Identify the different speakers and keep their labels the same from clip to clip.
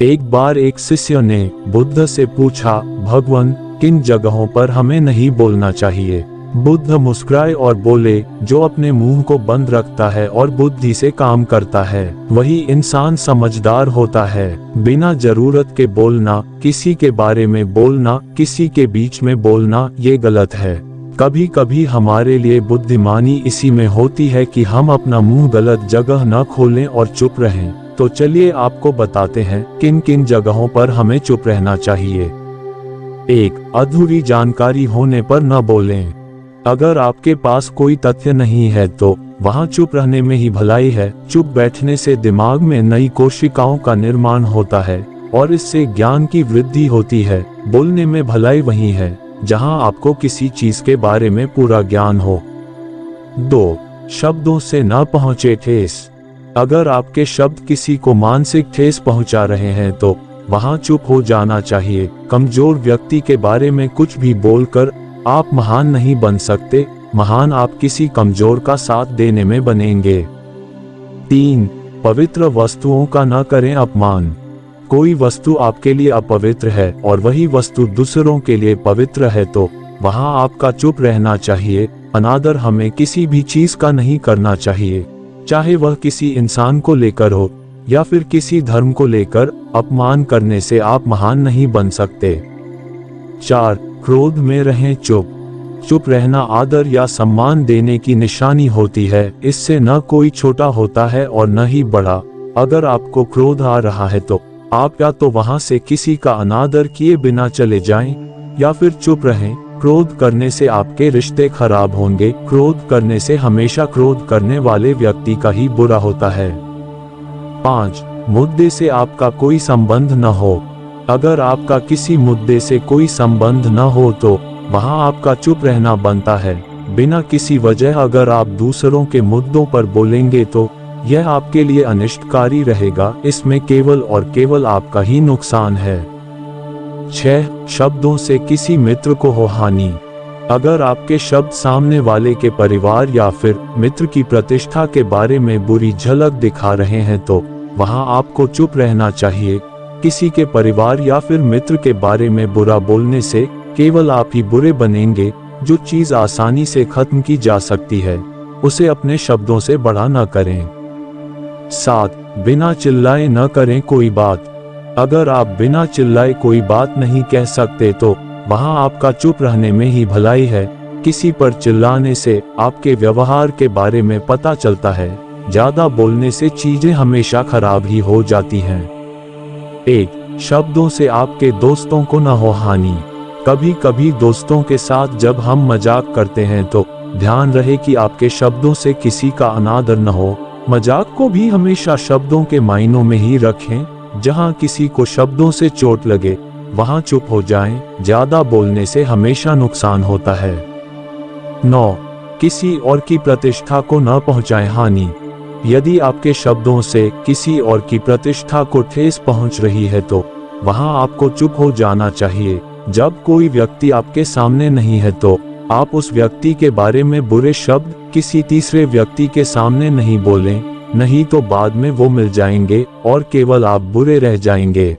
Speaker 1: एक बार एक शिष्य ने बुद्ध से पूछा, भगवान, किन जगहों पर हमें नहीं बोलना चाहिए? बुद्ध मुस्कुराए और बोले, जो अपने मुंह को बंद रखता है और बुद्धि से काम करता है वही इंसान समझदार होता है। बिना जरूरत के बोलना, किसी के बारे में बोलना, किसी के बीच में बोलना, ये गलत है। कभी कभी हमारे लिए बुद्धिमानी इसी में होती है कि हम अपना मुंह गलत जगह न खोलें और चुप रहें। तो चलिए आपको बताते हैं किन किन जगहों पर हमें चुप रहना चाहिए। 1. अधूरी जानकारी होने पर न बोलें। अगर आपके पास कोई तथ्य नहीं है तो वहां चुप रहने में ही भलाई है। चुप बैठने से दिमाग में नई कोशिकाओं का निर्माण होता है और इससे ज्ञान की वृद्धि होती है। बोलने में भलाई वही है जहां आपको किसी चीज के बारे में पूरा ज्ञान हो। 2. शब्दों से न पहुंचे ठेस। अगर आपके शब्द किसी को मानसिक ठेस पहुंचा रहे हैं तो वहां चुप हो जाना चाहिए। कमजोर व्यक्ति के बारे में कुछ भी बोलकर आप महान नहीं बन सकते। महान आप किसी कमजोर का साथ देने में बनेंगे। 3. पवित्र वस्तुओं का न करें अपमान। कोई वस्तु आपके लिए अपवित्र है और वही वस्तु दूसरों के लिए पवित्र है तो वहां आपका चुप रहना चाहिए। अनादर हमें किसी भी चीज का नहीं करना चाहिए, चाहे वह किसी इंसान को लेकर हो या फिर किसी धर्म को लेकर। अपमान करने से आप महान नहीं बन सकते। 4. क्रोध में रहें चुप। चुप रहना आदर या सम्मान देने की निशानी होती है। इससे न कोई छोटा होता है और न ही बड़ा। अगर आपको क्रोध आ रहा है तो आप या तो वहां से किसी का अनादर किए बिना चले जाएं या फिर चुप रहें। क्रोध करने से आपके रिश्ते खराब होंगे। क्रोध करने से हमेशा क्रोध करने वाले व्यक्ति का ही बुरा होता है। 5. मुद्दे से आपका कोई संबंध न हो। अगर आपका किसी मुद्दे से कोई संबंध न हो तो वहां आपका चुप रहना बनता है। बिना किसी वजह अगर आप दूसरों के मुद्दों पर बोलेंगे तो यह आपके लिए अनिष्टकारी रहेगा। इसमें केवल और केवल आपका ही नुकसान है। 6. शब्दों से किसी मित्र को हो हानि। अगर आपके शब्द सामने वाले के परिवार या फिर मित्र की प्रतिष्ठा के बारे में बुरी झलक दिखा रहे हैं तो वहां आपको चुप रहना चाहिए। किसी के परिवार या फिर मित्र के बारे में बुरा बोलने से केवल आप ही बुरे बनेंगे। जो चीज आसानी से खत्म की जा सकती है उसे अपने शब्दों से बड़ा न करें। 7. बिना चिल्लाए न करें कोई बात। अगर आप बिना चिल्लाए कोई बात नहीं कह सकते तो वहां आपका चुप रहने में ही भलाई है। किसी पर चिल्लाने से आपके व्यवहार के बारे में पता चलता है। ज्यादा बोलने से चीजें हमेशा खराब ही हो जाती हैं। 1. शब्दों से आपके दोस्तों को न हो हानि। कभी कभी दोस्तों के साथ जब हम मजाक करते हैं तो ध्यान रहे कि आपके शब्दों से किसी का अनादर न हो। मजाक को भी हमेशा शब्दों के मायनों में ही रखें। जहां किसी को शब्दों से चोट लगे वहां चुप हो जाएं। ज्यादा बोलने से हमेशा नुकसान होता है। 9. किसी और की प्रतिष्ठा को न पहुंचाएं हानि। यदि आपके शब्दों से किसी और की प्रतिष्ठा को ठेस पहुंच रही है तो वहां आपको चुप हो जाना चाहिए। जब कोई व्यक्ति आपके सामने नहीं है तो आप उस व्यक्ति के बारे में बुरे शब्द किसी तीसरे व्यक्ति के सामने नहीं बोलें, नहीं तो बाद में वो मिल जाएंगे और केवल आप बुरे रह जाएंगे।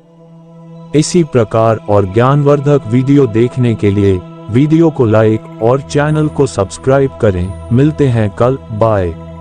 Speaker 1: इसी प्रकार और ज्ञानवर्धक वीडियो देखने के लिए वीडियो को लाइक और चैनल को सब्सक्राइब करें। मिलते हैं कल। बाय।